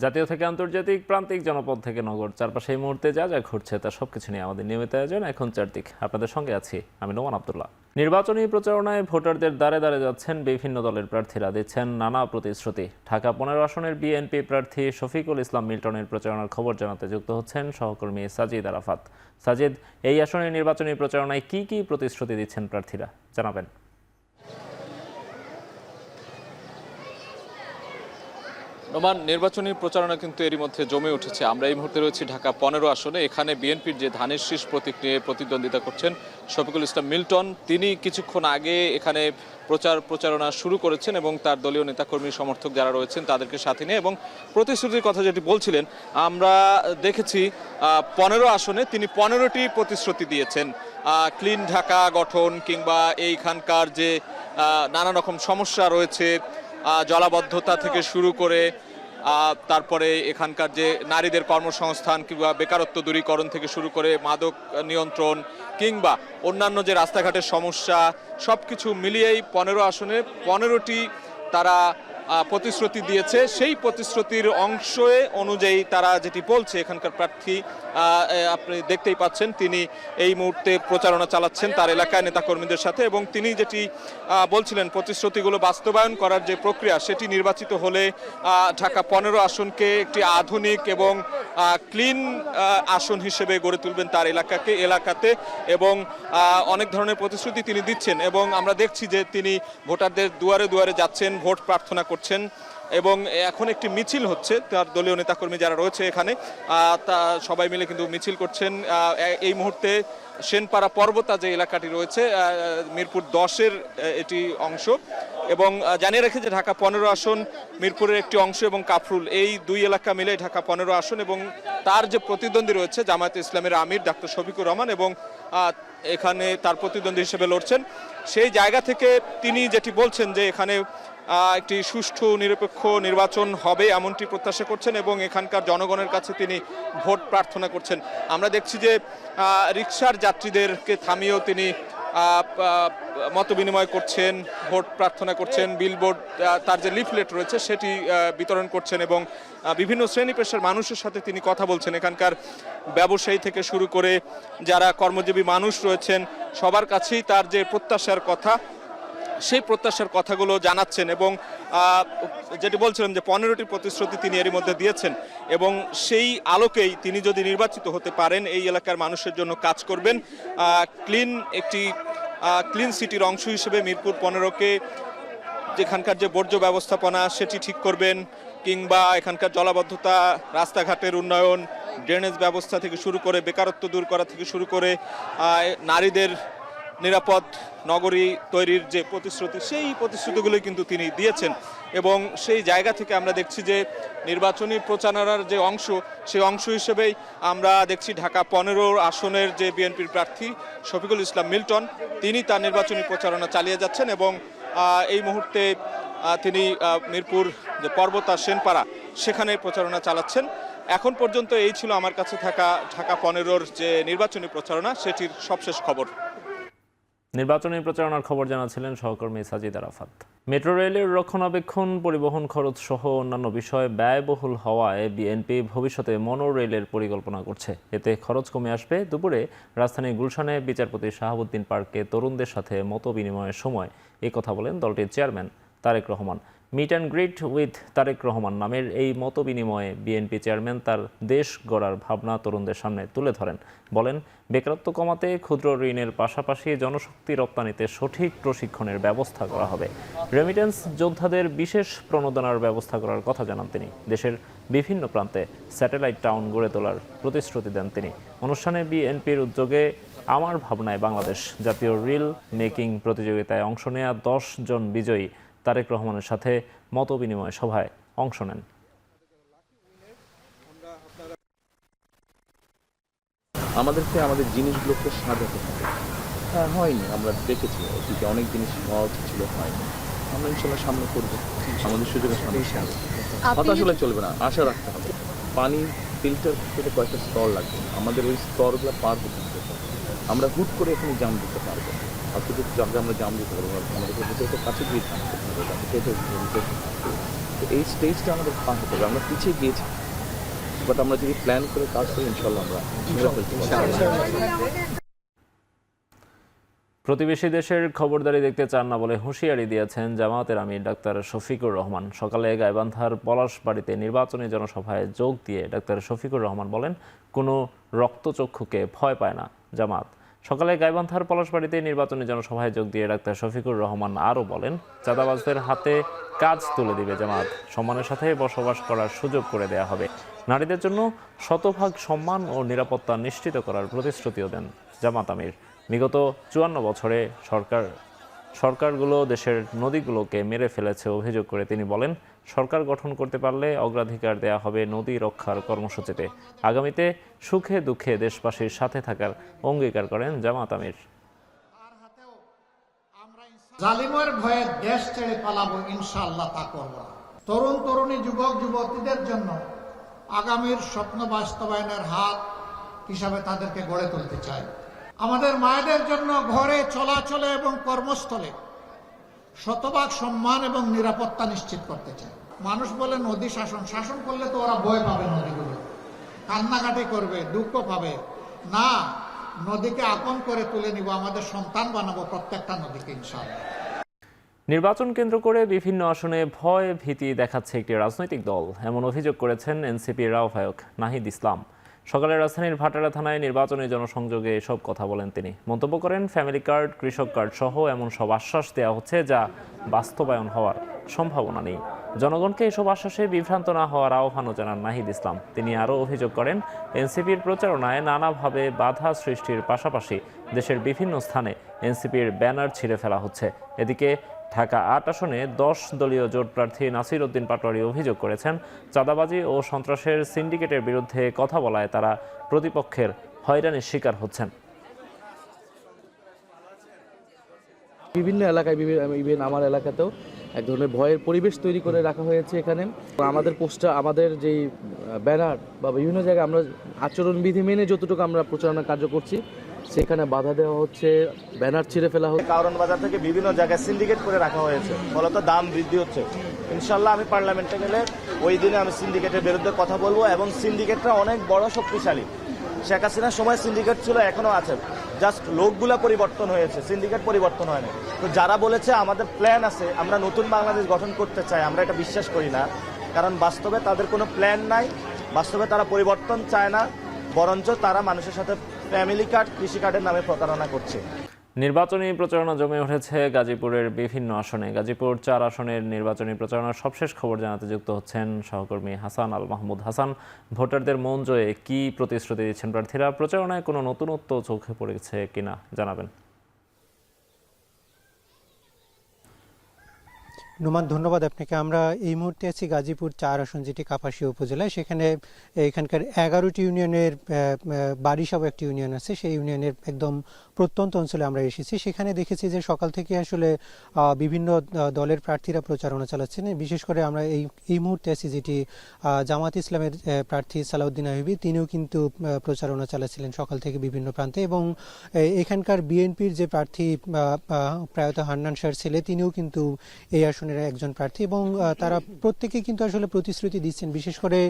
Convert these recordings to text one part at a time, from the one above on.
জাতীয় থেকে আন্তর্জাতিক, প্রান্তিক, জনপদ থেকে নগর, চারপাশে এই মুহূর্তে যা যা ঘটছে তার সবকিছু নিয়ে আমাদের নিয়মিত আয়োজন এখন চারদিক। আপনাদের সঙ্গে আছি আমি নোমান আব্দুল্লাহ। নির্বাচনী প্রচারণায় ভোটারদের দ্বারে দ্বারে যাচ্ছেন বিভিন্ন দলের প্রার্থীরা, দিচ্ছেন নানা প্রতিশ্রুতি। ঢাকা 15 আসনের বিএনপি প্রার্থী শফিকুল ইসলাম মিল্টনের প্রচারণার খবর জানাতে যুক্ত হচ্ছেন সহকর্মী সাজিদ আরাফাত। সাজিদ, এই আসনের নির্বাচনী প্রচারণায় কি কি প্রতিশ্রুতি দিচ্ছেন প্রার্থীরা, জানাবেন। নোমান, নির্বাচনী প্রচারণা কিন্তু এরই মধ্যে জমে উঠেছে। আমরা এই মুহূর্তে রয়েছি ঢাকা 15 আসনে। এখানে বিএনপির যে ধানের শীষ প্রতীক নিয়ে প্রতিদ্বন্দ্বিতা করছেন শফিকুল ইসলাম মিল্টন, তিনি কিছুক্ষণ আগে এখানে প্রচারণা শুরু করেছেন এবং তার দলীয় নেতাকর্মী সমর্থক যারা রয়েছেন তাদেরকে সাথে নিয়ে, এবং প্রতিশ্রুতির কথা যেটি বলছিলেন, আমরা দেখেছি 15 আসনে তিনি 15টি প্রতিশ্রুতি দিয়েছেন। ক্লিন ঢাকা গঠন কিংবা এইখানকার যে নানা রকম সমস্যা রয়েছে, জলাবদ্ধতা থেকে শুরু করে তারপরে এখানকার যে নারীদের কর্মসংস্থান কিংবা বেকারত্ব দূরীকরণ থেকে শুরু করে মাদক নিয়ন্ত্রণ কিংবা অন্যান্য যে রাস্তাঘাটের সমস্যা, সব কিছু মিলিয়েই 15 আসনে 15টি তারা প্রতিশ্রুতি দিয়েছে। সেই প্রতিশ্রুতির অংশ অনুযায়ী তারা যেটি বলছে, এখানকার প্রার্থী আপনি দেখতেই পাচ্ছেন তিনি এই মুহূর্তে প্রচারণা চালাচ্ছেন তার এলাকায় নেতাকর্মীদের সাথে, এবং তিনি যেটি বলছিলেন প্রতিশ্রুতিগুলো বাস্তবায়ন করার যে প্রক্রিয়া সেটি নির্বাচিত হলে ঢাকা 15 আসনকে একটি আধুনিক এবং ক্লিন আসন হিসেবে গড়ে তুলবেন তার এলাকাতে, এবং অনেক ধরনের প্রতিশ্রুতি তিনি দিচ্ছেন। এবং আমরা দেখছি যে তিনি ভোটারদের দুয়ারে দুয়ারে যাচ্ছেন, ভোট প্রার্থনা করছেন, এবং এখন একটি মিছিল হচ্ছে। তার দলীয় নেতাকর্মী যারা রয়েছে এখানে তা সবাই মিলে কিন্তু মিছিল করছেন। এই মুহূর্তে সেনপাড়া পর্বতা যে এলাকাটি রয়েছে মিরপুর 10-এর এটি অংশ, এবং জানিয়ে রেখে যে ঢাকা 15 আসন মিরপুরের একটি অংশ এবং কাফরুল, এই দুই এলাকা মিলে ঢাকা 15 আসন, এবং তার যে প্রতিদ্বন্দ্বী রয়েছে জামায়াতে ইসলামের আমির ডাক্তার শফিকুর রহমান, এবং এখানে তার প্রতিদ্বন্দ্বী হিসেবে লড়ছেন। সেই জায়গা থেকে তিনি যেটি বলছেন যে এখানে একটি সুষ্ঠু নিরপেক্ষ নির্বাচন হবে এমনটি প্রত্যাশা করছেন, এবং এখানকার জনগণের কাছে তিনি ভোট প্রার্থনা করছেন। আমরা দেখছি যে রিকশার যাত্রীদেরকে থামিয়েও তিনি মত বিনিময় করছেন, ভোট প্রার্থনা করছেন, বিলবোর্ড তার যে লিফলেট রয়েছে সেটি বিতরণ করছেন, এবং বিভিন্ন শ্রেণী পেশার মানুষের সাথে তিনি কথা বলছেন। এখানকার ব্যবসায়ী থেকে শুরু করে যারা কর্মজীবী মানুষ রয়েছেন সবার কাছেই তার যে প্রত্যাশার কথা, সেই প্রত্যাশার কথাগুলো জানাচ্ছেন, এবং যেটি বলছিলাম যে 15টি প্রতিশ্রুতি তিনি এরই মধ্যে দিয়েছেন, এবং সেই আলোকেই তিনি যদি নির্বাচিত হতে পারেন এই এলাকার মানুষের জন্য কাজ করবেন। ক্লিন সিটির অংশ হিসেবে মিরপুর 15কে যেখানকার যে বর্জ্য ব্যবস্থাপনা সেটি ঠিক করবেন, কিংবা এখানকার জলাবদ্ধতা, রাস্তাঘাটের উন্নয়ন, ড্রেনেজ ব্যবস্থা থেকে শুরু করে বেকারত্ব দূর করা থেকে শুরু করে নারীদের নিরাপদ নগরী তৈরির যে প্রতিশ্রুতি, সেই প্রতিশ্রুতিগুলোই কিন্তু তিনি দিয়েছেন। এবং সেই জায়গা থেকে আমরা দেখছি যে নির্বাচনী প্রচারণার যে অংশ, সেই অংশ হিসেবেই আমরা দেখছি ঢাকা 15 আসনের যে বিএনপির প্রার্থী শফিকুল ইসলাম মিল্টন, তিনি তার নির্বাচনী প্রচারণা চালিয়ে যাচ্ছেন, এবং এই মুহূর্তে তিনি মিরপুর যে পর্বতা সেনপাড়া সেখানে প্রচারণা চালাচ্ছেন। এখন পর্যন্ত এই ছিল আমার কাছে থাকা ঢাকা 15-র যে নির্বাচনী প্রচারণা সেটির সবশেষ খবর। নির্বাচনী প্রচারণার খবর জানাচ্ছিলেন সহকর্মী সাজিদ আরাফাত। মেট্রো রেলের রক্ষণাবেক্ষণ, পরিবহন খরচ সহ অন্যান্য বিষয় ব্যয়বহুল হওয়ায় বিএনপি ভবিষ্যতে মনো রেলের পরিকল্পনা করছে। এতে খরচ কমে আসবে। দুপুরে রাজধানীর গুলশানে বিচারপতি শাহাবুদ্দিন পার্কে তরুণদের সাথে মত বিনিময়ের সময় এই কথা বলেন দলটির chairman Tarique Rahman. Meet and greet with Tarique Rahman নামের এই মত বিনিময়ে বিএনপি চেয়ারম্যান তার দেশ গড়ার ভাবনা তরুণদের সামনে তুলে ধরেন। বলেন, বেকারত্ব কমাতে ক্ষুদ্র ঋণের পাশাপাশি জনশক্তি রপ্তানিতে সঠিক প্রশিক্ষণের ব্যবস্থা করা হবে। রেমিটেন্স যোদ্ধাদের বিশেষ প্রণোদনার ব্যবস্থা করার কথা জানান তিনি। দেশের বিভিন্ন প্রান্তে স্যাটেলাইট টাউন গড়ে তোলার প্রতিশ্রুতি দেন তিনি। অনুষ্ঠানে বিএনপির উদ্যোগে আমার ভাবনায় বাংলাদেশ জাতীয় রিল মেকিং প্রতিযোগিতায় অংশ নেয়া 10 জন বিজয়ী তারেক রহমানের সাথে মত বিনিময় সভায় অংশ নেন। আমাদেরকে আমাদের জিনিসগুলোকে সাজাতে হবে। হয়নি, আমরা দেখেছি অতীতে অনেক জিনিস হওয়া উচিত ছিল, হয়নি। আমরা ইনশাল্লাহ সামনে করবো, আমাদের সুযোগের সামনে হতাশ হলে চলবে না, আশা রাখতে হবে। পানি ফিল্টার করতে কয়েকটা স্তর লাগবে, আমাদের ওই স্তরগুলো পার হতে হবে। আমরা হুট করে এখানে জাম দিতে পারবো, অতটুকু জায়গায় আমরা জাম দিতে পারবো, আমাদের কাছে গিয়ে থাকতে হবে। তো এই স্টেজটা আমাদের পার হতে হবে। আমরা পিছিয়ে গিয়েছি, বাট আমরা যদি প্ল্যান করে কাজ করি ইনশাল্লাহ আমরা ধরে ফেলতে পারবো। প্রতিবেশী দেশের খবরদারি দেখতে চান না বলে হুঁশিয়ারি দিয়েছেন জামায়াতের আমির ডাক্তার শফিকুর রহমান। সকালে গাইবান্ধার পলাশবাড়িতে নির্বাচনী জনসভায় যোগ দিয়ে ডাক্তার শফিকুর রহমান বলেন, কোনো রক্তচক্ষুকে ভয় পায় না জামাত। সকালে গাইবান্ধার পলাশবাড়িতে নির্বাচনী জনসভায় যোগ দিয়ে ডাক্তার শফিকুর রহমান আরও বলেন, চাঁদাবাজদের হাতে কাজ তুলে দিবে জামাত, সম্মানের সাথে বসবাস করার সুযোগ করে দেয়া হবে। নারীদের জন্য শতভাগ সম্মান ও নিরাপত্তা নিশ্চিত করার প্রতিশ্রুতিও দেন জামাত আমির। বিগত 54 বছরে সরকারগুলো দেশের নদীগুলোকে মেরে ফেলেছে অভিযোগ করে তিনি বলেন, সরকার গঠন করতে পারলে অগ্রাধিকার দেয়া হবে নদী রক্ষার কর্মসূচিতে। আগামীতে সুখে দুঃখে দেশবাসীর সাথে থাকার অঙ্গীকার করেন জামাত আমির। জালিমের ভয়ে দেশ ছেড়ে পালাবো, ইনশাআল্লাহ তা করব। তরুণ তরুণী যুবক যুবতীদের জন্য আগামীর স্বপ্ন বাস্তবায়নের হাত হিসাবে তাদেরকে গড়ে তুলতে চাই। আমাদের মায়েদের জন্য ঘরে চলাচলে এবং কর্মস্থলে শতভাগ সম্মান এবং নিরাপত্তা নিশ্চিত করতে চাই। মানুষ বলে নদী শাসন করলে তো ওরা ভয় পাবে, নদীগুলো কান্নাকাটি করবে, দুঃখ পাবে না। নদীকে আপন করে তুলে নিব, আমাদের সন্তান বানাবো প্রত্যেকটা নদীকে ইনশাআল্লাহ। নির্বাচন কেন্দ্র করে বিভিন্ন আসনে ভয় ভীতি দেখাচ্ছে একটি রাজনৈতিক দল, এমন অভিযোগ করেছেন এনসিপির আহ্বায়ক নাহিদ ইসলাম। সকালে রাজধানীর ভাটারা থানায় নির্বাচনী জনসংযোগে এসব কথা বলেন তিনি। মন্তব্য করেন, ফ্যামিলি কার্ড, কৃষক কার্ড সহ এমন সব আশ্বাস দেওয়া হচ্ছে যা বাস্তবায়ন হওয়ার সম্ভাবনা নেই। জনগণকে এসব আশ্বাসে বিভ্রান্ত না হওয়ার আহ্বানও জানান নাহিদ ইসলাম। তিনি আরও অভিযোগ করেন, এনসিপির প্রচারণায় নানাভাবে বাধা সৃষ্টির পাশাপাশি দেশের বিভিন্ন স্থানে এনসিপির ব্যানার ছিঁড়ে ফেলা হচ্ছে। এদিকে ঢাকা ৮ আসনে 10 দলীয় জোট প্রার্থী নাসির উদ্দিন পাটোয়ারি অভিযোগ করেছেন, চাঁদাবাজি ও সন্ত্রাসের সিন্ডিকেটের বিরুদ্ধে কথা বলায় তারা প্রতিপক্ষের হয়রানির শিকার হচ্ছেন। বিভিন্ন এলাকায়, ইভেন আমার এলাকাতেও এক ধরনের ভয়ের পরিবেশ তৈরি করে রাখা হয়েছে এখানে। আমাদের পোস্টার, আমাদের যেই ব্যানার বা বিভিন্ন জায়গায় আমরা আচরণবিধি মেনে যতটুকু আমরা প্রচারণা কার্য করছি, সেখানে বাধা দেওয়া হচ্ছে, ব্যানার ছিঁড়ে ফেলা হচ্ছে। কারণ বাজার থেকে বিভিন্ন জায়গায় সিন্ডিকেট করে রাখা হয়েছে, ফলত দাম বৃদ্ধি হচ্ছে। ইনশাল্লাহ আমি পার্লামেন্টে গেলে ওই দিনে আমি সিন্ডিকেটের বিরুদ্ধে কথা বলবো, এবং সিন্ডিকেটটা অনেক বড় শক্তিশালী। শেখ হাসিনার সময় সিন্ডিকেট ছিল, এখনো আছে, জাস্ট লোকগুলা পরিবর্তন হয়েছে, সিন্ডিকেট পরিবর্তন হয়নি। তো যারা বলেছে আমাদের প্ল্যান আছে, আমরা নতুন বাংলাদেশ গঠন করতে চাই, আমরা এটা বিশ্বাস করি না। কারণ বাস্তবে তাদের কোনো প্ল্যান নাই, বাস্তবে তারা পরিবর্তন চায় না, বরঞ্চ তারা মানুষের সাথে ফ্যামিলি কার্ড, কৃষি কার্ডের নামে প্রতারণা করছে। নির্বাচনী প্রচারণা জমে উঠেছে গাজীপুরের বিভিন্ন আসনে। গাজীপুর 4 আসনের নির্বাচনী প্রচারণার সবশেষ খবর জানাতে যুক্ত হচ্ছেন সহকর্মী হাসান আল মাহমুদ। হাসান, ভোটারদের মন জয়ে কি প্রতিশ্রুতি দিচ্ছেন প্রার্থীরা? প্রচারণায় কোনো নতুনত্ব চোখে পড়েছে কিনা জানাবেন। নোমান, ধন্যবাদ আপনাকে। আমরা এই মুহূর্তে আছি গাজীপুর 4 আসন, যেটি কাপাসিয়া উপজেলায়। সেখানে এখানকার 11টি ইউনিয়নের বারিশাব একটি ইউনিয়ন আছে, সেই ইউনিয়নের একদম প্রত্যন্ত অঞ্চলে আমরা এসেছি। সেখানে দেখেছি যে সকাল থেকে আসলে বিভিন্ন দলের প্রার্থীরা প্রচারণা চালাচ্ছেন। বিশেষ করে আমরা এই মুহূর্তে আছি যেটি জামাত ইসলামের প্রার্থী সালাউদ্দিন আইয়ুবী, তিনিও কিন্তু প্রচারণা চালাচ্ছিলেন সকাল থেকে বিভিন্ন প্রান্তে। এবং এখানকার বিএনপির যে প্রার্থী প্রয়াত হান্নান শাহর ছেলে, তিনিও কিন্তু এই আসনে একজন প্রার্থী, এবং তারা প্রত্যেকেই কিন্তু আসলে প্রতিশ্রুতি দিচ্ছেন। বিশেষ করে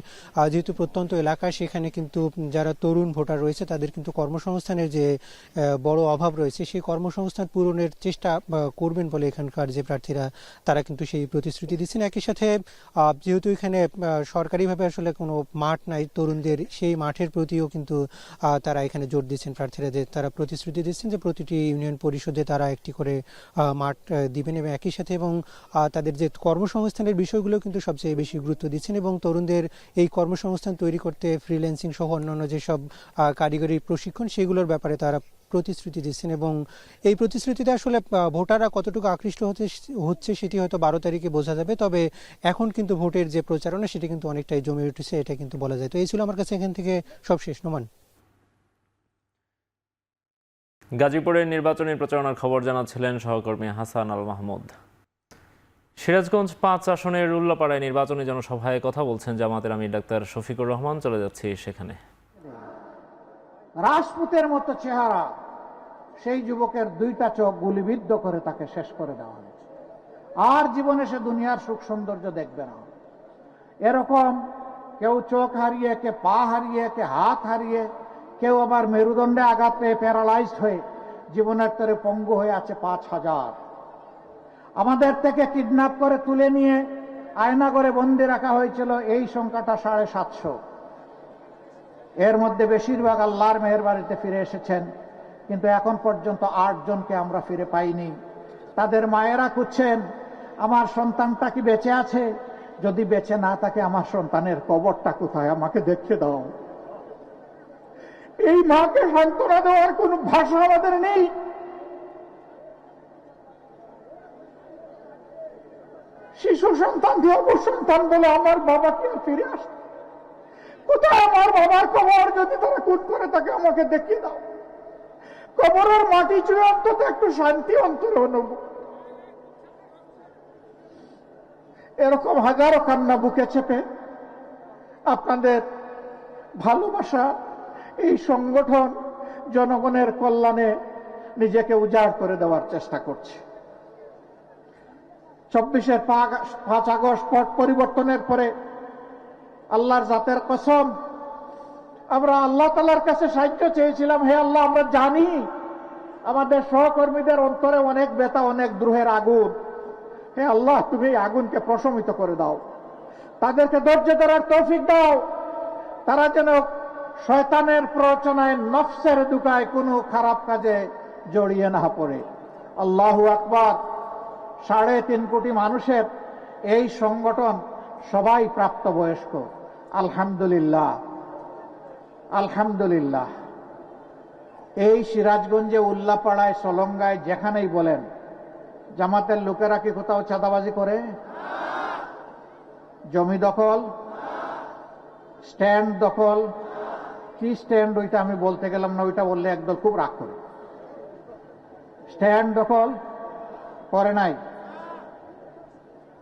যেহেতু প্রত্যন্ত এলাকা, সেখানে কিন্তু যারা তরুণ ভোটার রয়েছে তাদের কিন্তু কর্মসংস্থানের যে বড় অভাব রয়েছে, সেই কর্মসংস্থান পূরণের চেষ্টা করবেন বলে এখানকার যে প্রার্থীরা তারা কিন্তু সেই প্রতিশ্রুতি দিচ্ছেন। একই সাথে যেহেতু এখানে সরকারিভাবে আসলে কোনো মাঠ নাই তরুণদের, সেই মাঠের প্রতিও কিন্তু তারা এখানে জোর দিচ্ছেন প্রার্থীরা, যে তারা প্রতিশ্রুতি দিচ্ছেন যে প্রতিটি ইউনিয়ন পরিষদে তারা একটি করে মাঠ দিবেন। এবং একই সাথে এবং তাদের যে কর্মসংস্থানের বিষয়গুলো কিন্তু সবচেয়ে বেশি গুরুত্ব দিচ্ছেন, এবং তরুণদের এই কর্মসংস্থান তৈরি করতে ফ্রিল্যান্সিং সহ অন্যান্য যেসব কারিগরি প্রশিক্ষণ, সেগুলোর ব্যাপারে তারা প্রতিশ্রুতি দিচ্ছেন। এবং এই প্রতিশ্রুতিতে আসলে ভোটাররা কতটুকু আকৃষ্ট হচ্ছে সেটি হয়তো 12 তারিখে বোঝা যাবে। তবে এখন কিন্তু ভোটের যে প্রচারণা, সেটি কিন্তু অনেকটাই জমে উঠেছে, এটা কিন্তু বলা যায়। তো এই ছিল আমার কাছে এখান থেকে সবশেষ। নোমান। গাজীপুরের নির্বাচনী প্রচারণার খবর জানাচ্ছিলেন সহকর্মী হাসান আল মাহমুদ। সিরাজগঞ্জ 5 আসনের উল্লাপাড়ায় নির্বাচনী জনসভায় কথা বলছেন জামাতের আমির ডাক্তার শফিকুর রহমান। চলে যাচ্ছি সেখানে। রাজপুতের মতো চেহারা, সেই যুবকের 2টা চোখ গুলিবিদ্ধ করে তাকে শেষ করে দেওয়া হয়েছে। আর জীবনে সে দুনিয়ার সুখ সৌন্দর্য দেখবে না। এরকম কেউ চোখ হারিয়ে, কে পা হারিয়ে, কে হাত হারিয়ে, কেউ আবার মেরুদণ্ডে আঘাত পেয়ে প্যারালাইজড হয়ে জীবনের তরে পঙ্গু হয়ে আছে 5,000। আমাদের থেকে কিডন্যাপ করে তুলে নিয়ে আয়নাগরে বন্দি রাখা হয়েছিল, এই সংখ্যাটা 750। এর মধ্যে বেশিরভাগ আল্লাহর মেহেরবাড়িতে ফিরে এসেছেন, কিন্তু এখন পর্যন্ত 8 জনকে আমরা ফিরে পাইনি। তাদের মায়েরা খুঁজছেন, আমার সন্তানটা কি বেঁচে আছে? যদি বেঁচে না থাকে আমার সন্তানের কবরটা কোথায়, আমাকে দেখিয়ে দাও। এই মাকে সান্ত্বনা দেওয়ার কোন ভাষা আমাদের নেই। শিশু সন্তান দিয়ে সন্তান বলে আমার বাবাকে ফিরে আসে, কোথায় আমার বাবার কবর? যদি তারা খুন করে তাকে আমাকে দেখিয়ে দাও। কবরের মাটি ছুঁয়ে অন্তত একটু শান্তি অন্তরে অনুভব। এরকম হাজারো কান্না বুকে চেপে আপনাদের ভালোবাসা এই সংগঠন জনগণের কল্যাণে নিজেকে উজাড় করে দেওয়ার চেষ্টা করছে। 24-এর 5 আগস্ট পট পরিবর্তনের পরে আল্লাহর জাতের কসম, আমরা আল্লাহ তাআলার কাছে সাহায্য চেয়েছিলাম। হে আল্লাহ, আমরা জানি আমাদের সহকর্মীদের অন্তরে অনেক ব্যথা, অনেক দ্রোহের আগুন। হে আল্লাহ, তুমি এই আগুনকে প্রশমিত করে দাও, তাদেরকে ধৈর্য ধরার তৌফিক দাও, তারা যেন শয়তানের প্ররোচনায়, নফসের দুকায় কোনো খারাপ কাজে জড়িয়ে না পড়ে। আল্লাহু আকবার। 3.5 কোটি মানুষের এই সংগঠন সবাই প্রাপ্তবয়স্ক। আলহামদুলিল্লাহ, আলহামদুলিল্লাহ। এই সিরাজগঞ্জে, উল্লাপাড়ায়, সলঙ্গায়, যেখানেই বলেন, জামাতের লোকেরা কি কোথাও চাঁদাবাজি করে? জমি দখল, স্ট্যান্ড দখল। কি স্ট্যান্ড ওইটা আমি বলতে গেলাম না, ওইটা বললে একদল খুব রাগ করে। স্ট্যান্ড দখল করে নাই,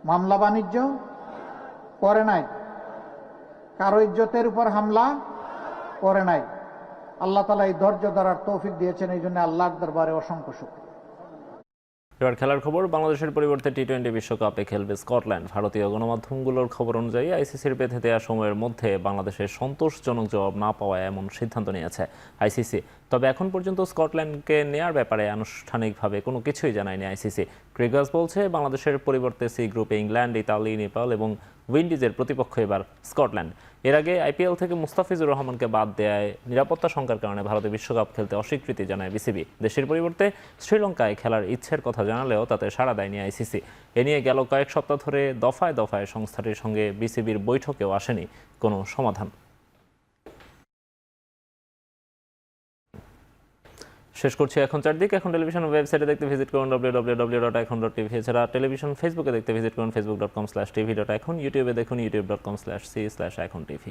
মামলা বাণিজ্য করে নাই, কারো ইজ্জতের উপর হামলা করে নাই। আল্লাহ তাআলা এই ধৈর্য ধরার তৌফিক দিয়েছেন, এই জন্য আল্লাহর দরবারে অসংখ্য শুকরিয়া। এবার খেলার খবর। বাংলাদেশের পরিবর্তে টি-20 বিশ্বকাপে খেলবে স্কটল্যান্ড। ভারতীয় গণমাধ্যমগুলোর খবর অনুযায়ী আইসিসির বেঁধে দেওয়া সময়ের মধ্যে বাংলাদেশের সন্তোষজনক জবাব না পাওয়ায় এমন সিদ্ধান্ত নিয়েছে আইসিসি। তবে এখন পর্যন্ত স্কটল্যান্ডকে নেয়ার ব্যাপারে আনুষ্ঠানিকভাবে কোনো কিছুই জানায়নি আইসিসি। ক্রিকেট বলছে, বাংলাদেশের পরিবর্তে সি গ্রুপে ইংল্যান্ড, ইতালি, নেপাল এবং উইন্ডিজের প্রতিপক্ষ এবার স্কটল্যান্ড। এর আগে আইপিএল থেকে মুস্তাফিজুর রহমানকে বাদ দেয়ায় নিরাপত্তা শঙ্কার কারণে ভারতে বিশ্বকাপ খেলতে অস্বীকৃতি জানায় বিসিবি। দেশের পরিবর্তে শ্রীলঙ্কায় খেলার ইচ্ছের কথা জানালেও তাতে সাড়া দেয়নি আইসিসি। এ নিয়ে গেল কয়েক সপ্তাহ ধরে দফায় দফায় সংস্থাটির সঙ্গে বিসিবির বৈঠকেও আসেনি কোনো সমাধান। শেষ করছি এখন চারদিক। এখন টেলিভিশন ওয়েবসাইটে দেখতে ভিজিট করুন www.ekhon.tv। এছাড়া টেলিভিশন ফেসবুকে দেখতে ভিজিট করুন facebook.com/tv.ekhon। ইউটিউবে দেখুন youtube.com/c/ekhon tv।